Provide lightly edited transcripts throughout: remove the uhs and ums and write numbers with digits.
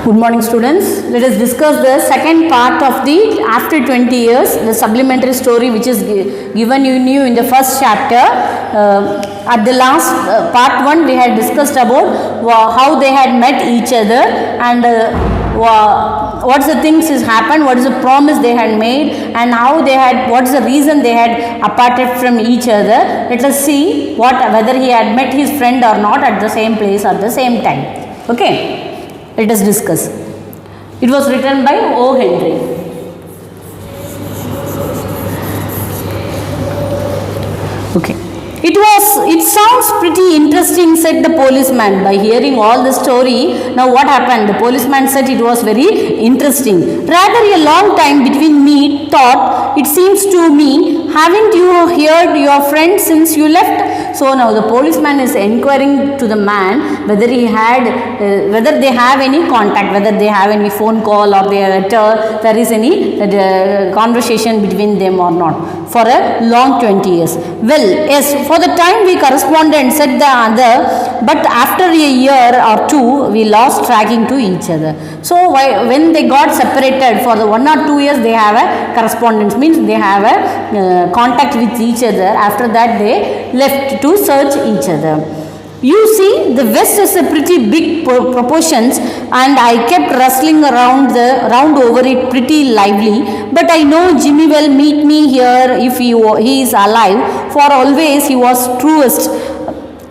Good morning, students. Let us discuss the second part of the after 20 years, the supplementary story which is given in you in the first chapter. At the last part 1 we had discussed about how they had met each other and what's the things has happened, what is the promise they had made, and how they had, what is the reason they had aparted from each other. Let us see whether he had met his friend or not at the same place at the same time. Okay, let us discuss. It was written by O. Henry. Okay. It sounds pretty interesting, said the policeman. By hearing all the story, now what happened? The policeman said it was very interesting. Rather a long time between me thought, it seems to me, haven't you heard your friend since you left? So now the policeman is inquiring to the man whether he had, whether they have any contact, whether they have any phone call or there is any conversation between them or not for a long 20 years. Well, yes, for the time we corresponded, said the other, but after a year or two we lost tracking to each other. So when they got separated for the 1 or 2 years, they have a correspondence, means they have a contact with each other. After that they left to search each other. You see, the West is a pretty big proportions, and I kept rustling around over it pretty lively. But I know Jimmy will meet me here if he is alive. For always he was truest,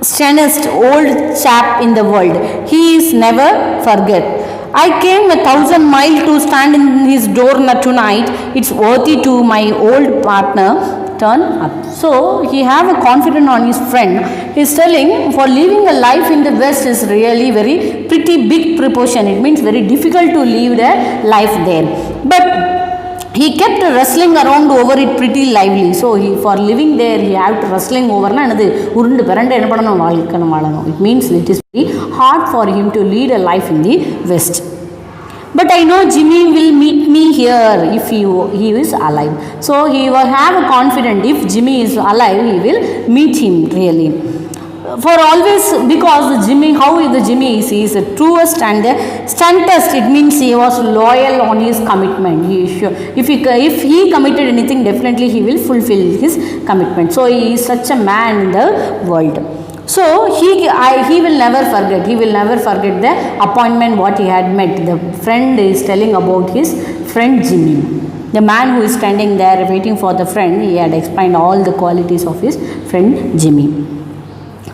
sanest old chap in the world. He is never forget. I came 1,000 miles to stand in his door tonight. It's worthy to my old partner turn up. So he have a confidence on his friend. He is telling for living a life in the West is really very pretty big proportion. It means very difficult to live a life there. But he kept wrestling around over it pretty lively. So for living there he have to wrestling over. It means it is very hard for him to lead a life in the West. But I know Jimmy will meet me here if he is alive. So he will have a confidence if Jimmy is alive, he will meet him really. For always, because the Jimmy is, he is the truest and the stuntest. It means he was loyal on his commitment. If he committed anything, definitely he will fulfill his commitment. So he is such a man in the world. So he will never forget. He will never forget the appointment what he had met. The friend is telling about his friend Jimmy. The man who is standing there waiting for the friend, he had explained all the qualities of his friend Jimmy.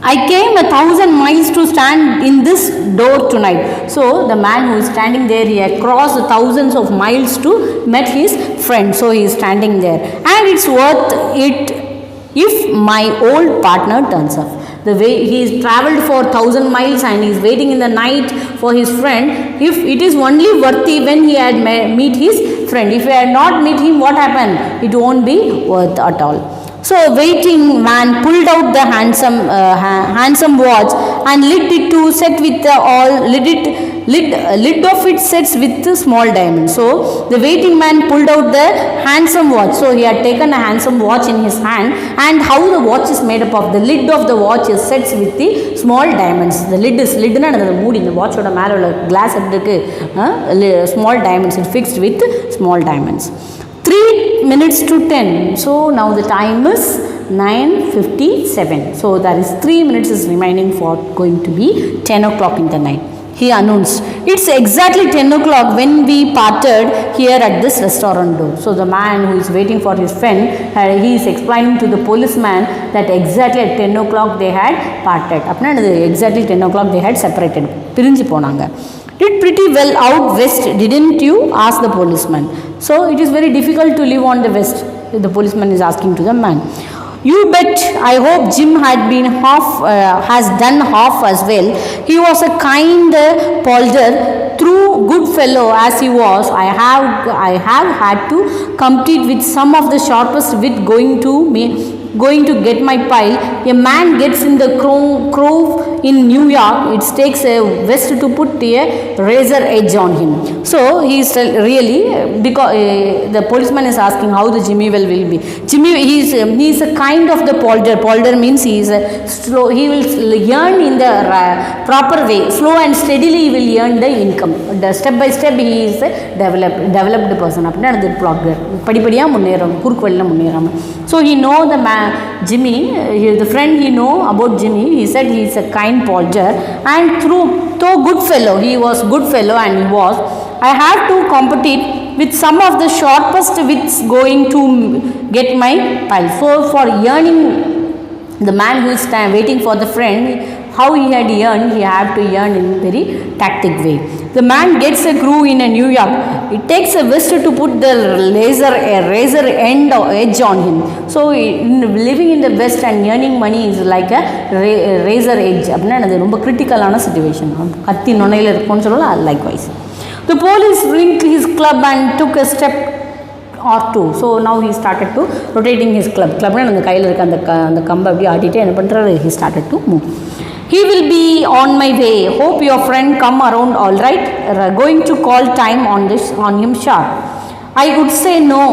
I came 1,000 miles to stand in this door tonight. So the man who is standing there, he had crossed thousands of miles to meet his friend. So he is standing there, and it's worth it if my old partner turns up. The way he is travelled for 1,000 miles and he is waiting in the night for his friend. If it is only worthy when he had meet his friend. If he had not meet him, what happened? It won't be worth at all. So waiting man pulled out the handsome watch and lid it to set with lid of it sets with the small diamond. So the waiting man pulled out the handsome watch. So he had taken a handsome watch in his hand, and how the watch is made up of, the lid of the watch is sets with the small diamonds. The lid is lid na the mood in the watch oda mela glass small diamonds is fixed with small diamonds. 3 minutes to 10. So now the time is 9:57. So there is 3 minutes is remaining for going to be 10 o'clock in the night. He announced, it's exactly 10 o'clock when we parted here at this restaurant door. So the man who is waiting for his friend, he is explaining to the policeman that exactly at 10 o'clock they had parted. Exactly 10 o'clock they had separated. Pirinji ponanga. Did pretty well out west, didn't you? Asked the policeman. So it is very difficult to live on the west. The policeman is asking to the man. You bet. I hope Jim has done half as well. He was a kind polder, true good fellow as he was. I have had to compete with some of the sharpest wit going to get my pile. A man gets in the crowd in New York, it takes a vest to put a razor edge on him. So he is really, because the policeman is asking how the Jimmy will be. Jimmy, he is a kind of the polder. Polder means he is a slow, he will earn in the proper way, slow and steadily he will earn the income. The step by step he is a developed person. அப்படின்னா அது Blogger படிப்படியாக முன்னேறும், குறுக்கு வழியில் முன்னேறாமல். So he know the Jimmy, the friend he know about Jimmy, he said he is a kind polder and though good fellow, he was good fellow and he was, I have to compete with some of the sharpest wits going to get my pile. So for earning, the man who is waiting for the friend, how he had earned, he had to earn in very tactic way. The man gets a crew in a New York. It takes a vest to put the razor end or edge on him. So living in the West and earning money is like a razor edge. அப்படின்னா அது ரொம்ப கிரிட்டிக்கலான situation. கத்தி நுனையில் இருக்கும்னு சொல்லலாம். Likewise, the police linked his club and took a step or two. So now he started to rotating his club. Clubனா அந்த கையில் இருக்க அந்த கம்பை அப்படியே ஆட்டிட்டு என்ன பண்ணுறாரு, he started to move. He will be on my way. Hope your friend come around all right. Going to call time on him sharp. I would say no,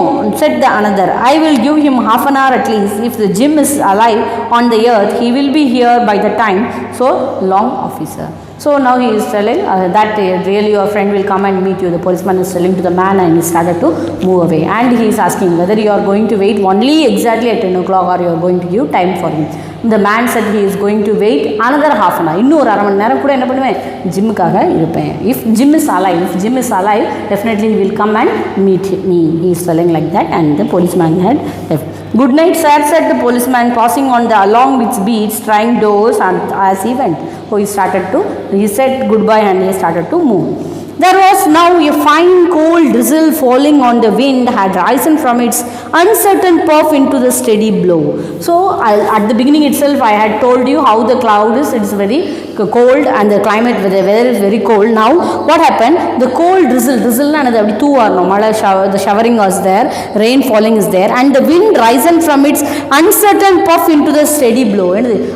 said the another. I will give him half an hour at least. If the Jim is alive on the earth, he will be here by the time. So long, officer. So now he is telling that really your friend will come and meet you. The policeman is telling to the man and he started to move away. And he is asking whether you are going to wait only exactly at 10 o'clock or you are going to give time for him. The man said he is going to wait another half an hour. இன்னொரு அரை மணி நேரம் கூட என்ன பண்ணுவேன், ஜிம்முக்காக இருப்பேன். If Jim is alive, definitely he will come and meet me. He is telling like that and the policeman had left. Good night sir, said the policeman, passing on the along with beats, trying doors and as he went. So he said goodbye and he started to move. There was now a fine cold drizzle falling on the wind had risen from its uncertain puff into the steady blow. So at the beginning itself I had told you how the cloud is, it's very cold and the climate, the weather is very cold. Now what happened, the cold drizzle and the the showering was there, rain falling is there and the wind risen from its uncertain puff into the steady blow.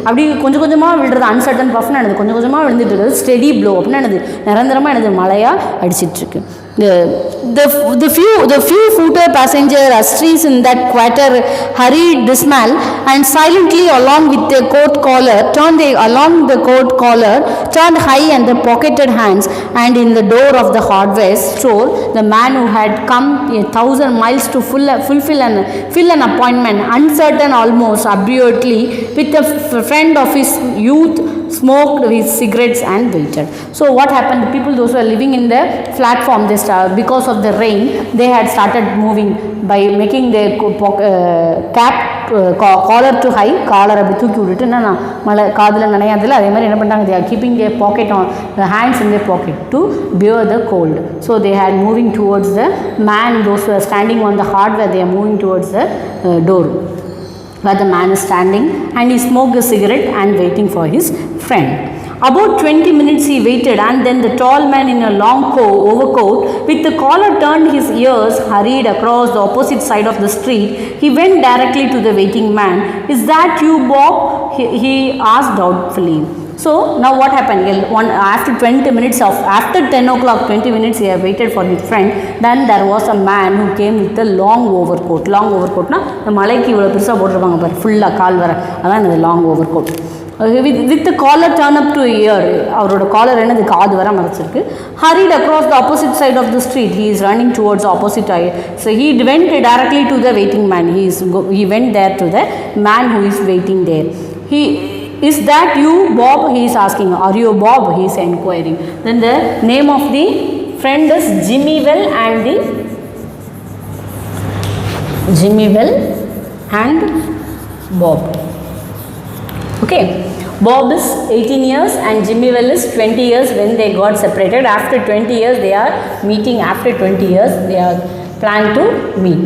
அப்படி கொஞ்சம் கொஞ்சமாக விழுறது uncertain puff, கொஞ்சம் கொஞ்சமாக விழுந்துட்டு இருக்கிறது steady blow. அப்படின்னா நிரந்தரமாக எனது மழையாக அடிச்சிட்ருக்கு. The few footer passenger astries in that quarter hurried dismal and silently along with the coat collar turned high and the pocketed hands, and in the door of the hardware store the man who had come 1,000 miles to fill an appointment, uncertain almost abruptly, with a friend of his youth, smoked his cigarettes and waited. So what happened, the people those who are living in the platform, because of the rain they had started moving by making their cap collar to high, collar அப்படி தூக்கி விட்டுட்டு என்ன மழை காதில் நனையாதில்ல அதே மாதிரி என்ன பண்ணிட்டாங்க, they are keeping their pocket on the hands in their pocket to bear the cold. So they had moving towards the man, those who are standing on the hardware, they are moving towards the door where the man is standing and he smoked a cigarette and waiting for his friend. About 20 minutes he waited and then the tall man in a long overcoat with the collar turned his ears hurried across the opposite side of the street. He went directly to the waiting man. Is that you, Bob? He asked doubtfully. So now what happened, after 20 minutes after 10 o'clock 20 minutes he had waited for his friend. Then there was a man who came with a long overcoat na the மலைக்கு இவ்வளோ பெருசாக போட்டிருப்பாங்க பாரு, ஃபுல்லாக கால் வர, அதான் இந்த long over coat. with the collar turn up to ear, அவரோட காலர் என்னது காது வர மறைச்சிருக்கு. Hurried across the opposite side of the street, he is running towards opposite eye. So he went directly to the waiting man. He went there to the man who is waiting there. Is that you, Bob? He is asking. Are you Bob? He is inquiring. Then the name of the friend is Jimmy Well and Bob. Okay, Bob is 18 years and Jimmy Well is 20 years when they got separated. After 20 years they are meeting, after 20 years they are planning to meet.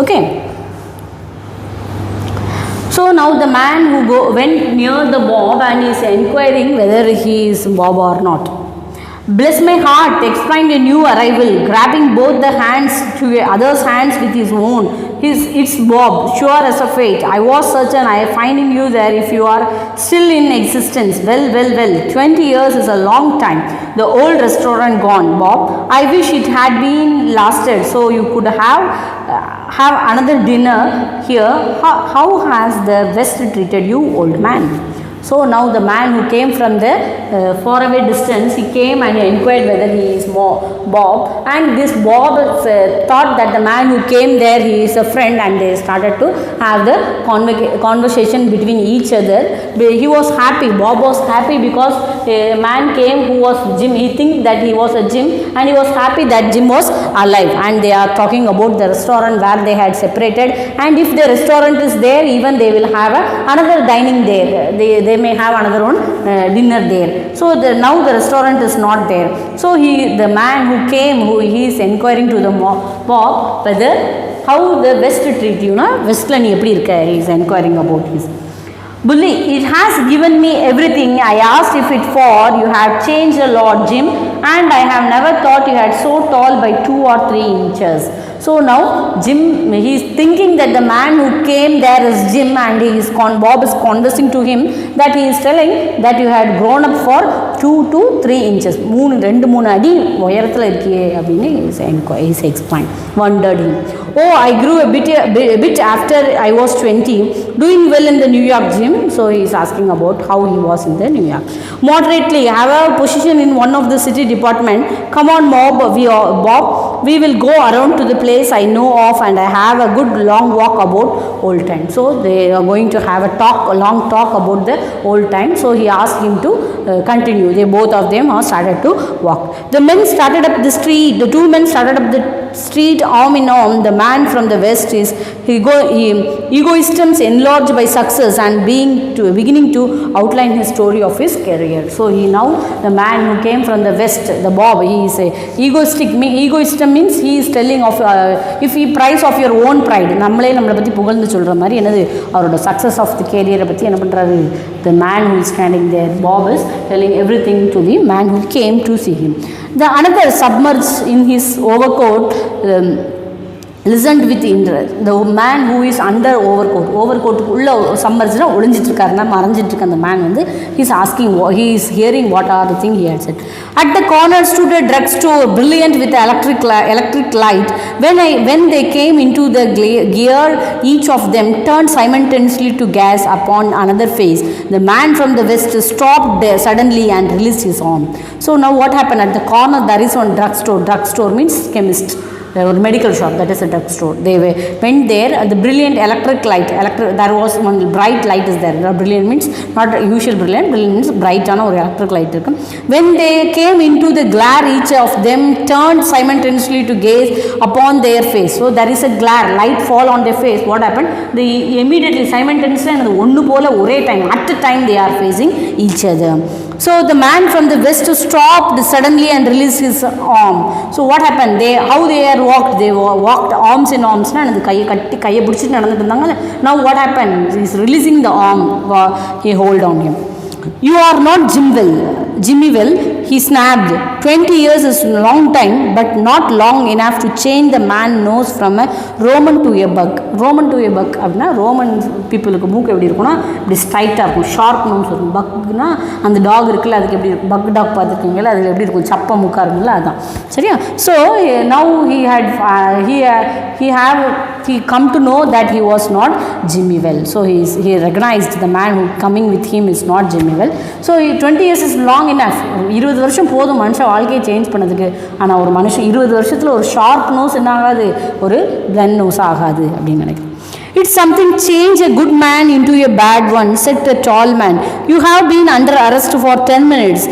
Okay, so now the man who went near the Bob and is inquiring whether he is Bob or not. Bless my heart, exclaimed a new arrival, grabbing both the hands to the other's hands with his own. It's Bob, sure as a fate. I was certain I am finding you there if you are still in existence. Well. 20 years is a long time. The old restaurant gone, Bob. I wish it had been lasted so you could have another dinner here. How has the West treated you, old man? So now the man who came from the faraway distance, he came and inquired whether he is Bob, and this Bob thought that the man who came there, he is a friend, and they started to have the conversation between each other. He was happy, Bob was happy because a man came who was Jim. He think that he was a Jim, and he was happy that Jim was alive, and they are talking about the restaurant where they had separated, and if the restaurant is there, even they will have another dining there. They may have another one dinner there. So now the restaurant is not there. So the man who came, he is inquiring to the Bob whether how the West treat you, Westland eppadi irukka, he is inquiring about his. Bully, it has given me everything I asked if it for. You have changed a lot, Jim, and I have never thought you had so tall by 2 or 3 inches. So now Jim, he is thinking that the man who came there is Jim, and Bob is conversing to him that he is telling that you had grown up for 2 to 3 inches. 2-3 அடி உயரத்தில் இருக்கியே அப்படின்னு he explained, wondered him. Oh, I grew a bit after I was 20. Doing well in the New York, Jim. So he is asking about how he was in the New York. Moderately, have a position in one of the city department. Come on, Bob. We will go around to the place I know of, and I have a good long walk about old times. So they are going to have a long talk about the old times. So he asked him to continue. Both of them started to walk. The men started up the street. The 2 men started up the street arm in arm. The man from the west is egoisms enlarged by success and beginning to outline his story of his career. So the man who came from the west, the Bob, he is egoistic. Egoism means he is telling of if he price of your own pride. நம்மளே நம்மளை பற்றி புகழ்ந்து சொல்கிற மாதிரி என்னது அவரோட success of the கேரியரை பற்றி என்ன பண்ணுறாரு. The man who is standing there, Bob, is telling everything to the man who came to see him. The another submerged in his overcoat listened with interest. The man who is under overcoat உள்ள சம்மர்ஸ்னா ஒளிஞ்சிட்டு இருக்காருன்னா மறைஞ்சிட்டு இருக்க அந்த man வந்து he is hearing what are the thing he had said. At the corner stood a drugstore, brilliant with electric light. When they came into the gear, each of them turned simultaneously to gaze upon another face. The man from the west stopped suddenly and released his arm. So now what happened? At the corner there is one drugstore. Drugstore means chemist. Or medical shop, that is a drugstore. They went there. The brilliant electric light. There was one bright light is there. Brilliant means not usual brilliant. Brilliant means bright or electric light. When they came into the glare, each of them turned simultaneously to gaze upon their face. So there is a glare, light fall on their face. What happened? They immediately simultaneously and ஒன்று போல ஒரே time, at a time they are facing each other. So the man from the west stopped suddenly and released his arm. So what happened? How they are walked? They walked arms in arms. And கையை பிடிச்சிட்டு நடந்துட்டு இருந்தாங்க. Now what happened? He is releasing the arm. He hold on him. You are not Jimmy Well, he snapped. 20 years is a long time, but not long enough to change the man's nose from a Roman to a bug. Roman to a bug அப்படின்னா Roman பீப்புளுக்கு மூக்கு எப்படி இருக்கும்னா இப்படி ஸ்ட்ரைட்டாக இருக்கும், sharp nose இருக்கும். பக்னா அந்த டாக் இருக்குல்ல, அதுக்கு எப்படி இருக்கும், பக் டாக் பார்த்துருக்கீங்களா, அதில் எப்படி இருக்கும், சப்ப மூக்காக இருக்குங்களா, அதுதான் சரியா. So now he come to know that he was not Jimmy Well. So he recognized the man who coming with him is not Jimmy Well. So 20 years is long enough. 20 வருஷம் போதும் மனுஷன் வாழ்க்கையை சேஞ்ச் பண்ணதுக்கு. ஆனால் ஒரு மனுஷன் 20 வருஷத்தில் ஒரு ஷார்ப் நோஸ் என்ன ஆகாது, ஒரு பிளன் நோஸ் ஆகாது அப்படின்னு நினைக்கிறேன். It's something change a good man into a bad one, said the tall man. You have been under arrest for 10 minutes.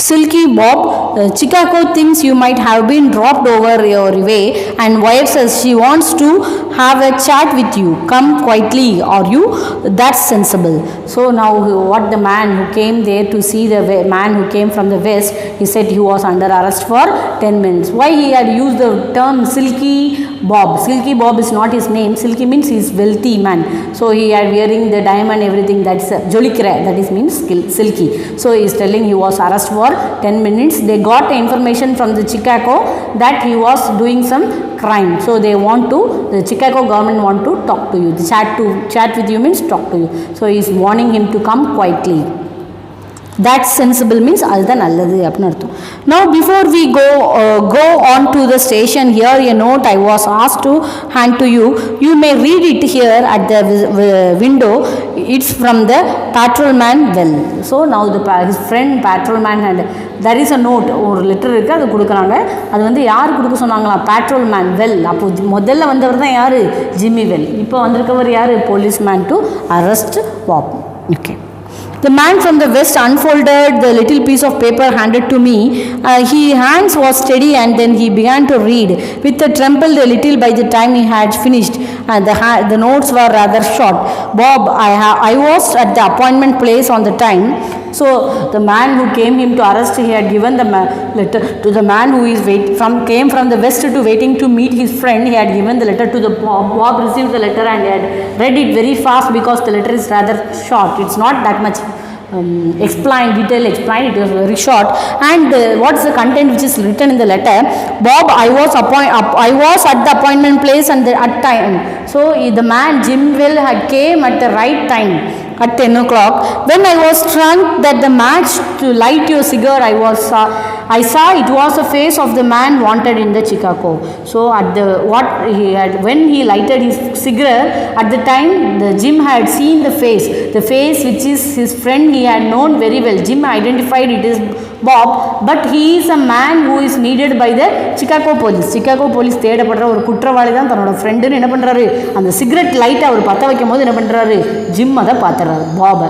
Silky Bob, Chicago thinks you might have been dropped over your way, and wife says she wants to have a chat with you. Come quietly, are you? That's sensible. So now what the man who came there to see the man who came from the west, he said he was under arrest for 10 minutes. Why he had used the term Silky Bob. Silky Bob is not his name. Silky means he is wealthy man. So he had wearing the diamond, everything. That's Jolikra. That is means silky. So he is telling he was arrested for 10 minutes. They got information from the Chicago that he was doing some crime. So they want to, the Chicago government want to talk to you. The chat with you means talk to you. So he is warning him to come quietly. That's sensible means அதுதான் நல்லது அப்படின்னு அர்த்தம். Now before we go on to the station, here a note I was asked to hand to you. You may read it here at the window. It's from the patrolman Well. So now his friend patrolman and there is a note, ஒரு letter இருக்குது, அது கொடுக்குறாங்க. அது வந்து யார் கொடுக்க சொன்னாங்களா? patrolman Well. அப்போ முதல்ல வந்தவர் தான் யார்? Jimmy well. இப்போ வந்திருக்கவர் யார்? policeman to arrest Bob. Okay. The man from the west unfolded the little piece of paper handed to me. His hands was steady and then he began to read. With a trembled a little by the time he had finished. The notes were rather short. Bob, I was at the appointment place on the time. So the man who came him to arrest, he had given the letter to the man who is came from the west to waiting to meet his friend. He had given the letter to the Bob. Bob received the letter and he had read it very fast because the letter is rather short. It's not that much detail explained. It was very short. And what's the content which is written in the letter? Bob, I was at the appointment place and at time. So the man Jim Will had came at the right time. At 10 o'clock, when I was struck that the match to light your cigar, I saw it was the face of the man wanted in the Chicago. So when he lighted his cigarette, at the time the Jim had seen the face which is his friend he had known very well. Jim identified it is Bob, but he is a man who is needed by the Chicago police. Chicago police தேடப்படுற ஒரு குற்றவாளி தான் தன்னோட ஃப்ரெண்டுன்னு என்ன பண்ணுறாரு, அந்த cigarette லைட்டை அவர் பற்ற வைக்கும் போது என்ன பண்ணுறாரு, ஜிம் அதை பார்த்துறாரு பாபை.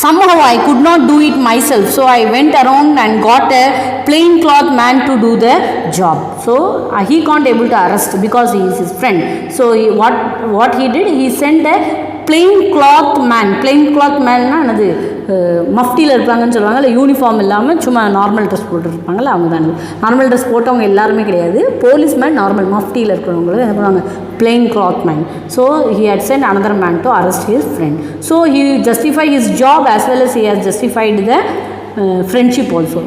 Somehow I could not do it myself, so I went around and got a plain cloth man to do the job. So he can't able to arrest because he is his friend. So what he did, he sent a plain cloth man. Plain cloth man na anadu மஃப்டியில் இருப்பாங்கன்னு சொல்லுவாங்க, இல்லை uniform இல்லாமல் சும்மா normal dress போட்டுருப்பாங்கல்ல அவங்க தான். Normal dress போட்டவங்க எல்லாருமே கிடையாது, போலீஸ்மேன் நார்மல் மஃப்டியில் இருக்கிறவங்களுக்கு என்ன பண்ணுவாங்க, plain cloth man. So he had sent another man to arrest his friend. So he justified his job as well as he has justified the friendship also.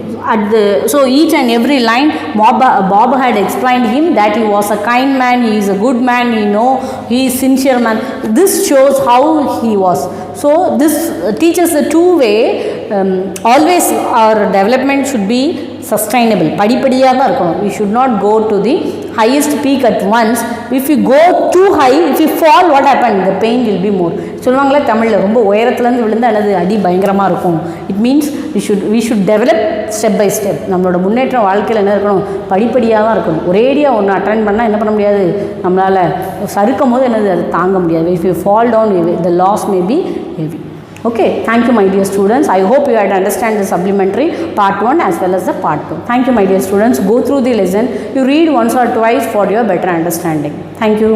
So each and every line Bob had explained him that he was a kind man, he is a good man, he is sincere man. This shows how he was. So this teaches the two-way. Always our development should be sustainable. படிப்படியாக தான் இருக்கணும். We should not go to the highest peak at once. If you go too high, if you fall, what happened? The pain will be more. சொல்லுவாங்களே தமிழில், ரொம்ப உயரத்துலேருந்து விழுந்தால் என்னது அடி பயங்கரமாக இருக்கும். It means we should develop step by step. நம்மளோட முன்னேற்றம் வாழ்க்கையில் என்ன இருக்கணும், படிப்படியாக தான் இருக்கணும். ஒரேடியாக ஒன்று அட்டன் பண்ணால் என்ன பண்ண முடியாது, நம்மளால் சறுக்கும் போது என்னது அது தாங்க முடியாது. If you fall down, the loss may be heavy. Okay, thank you my dear students. I hope you had understand the supplementary part 1 as well as the part 2. Thank you my dear students. Go through the lesson. You read once or twice for your better understanding. Thank you.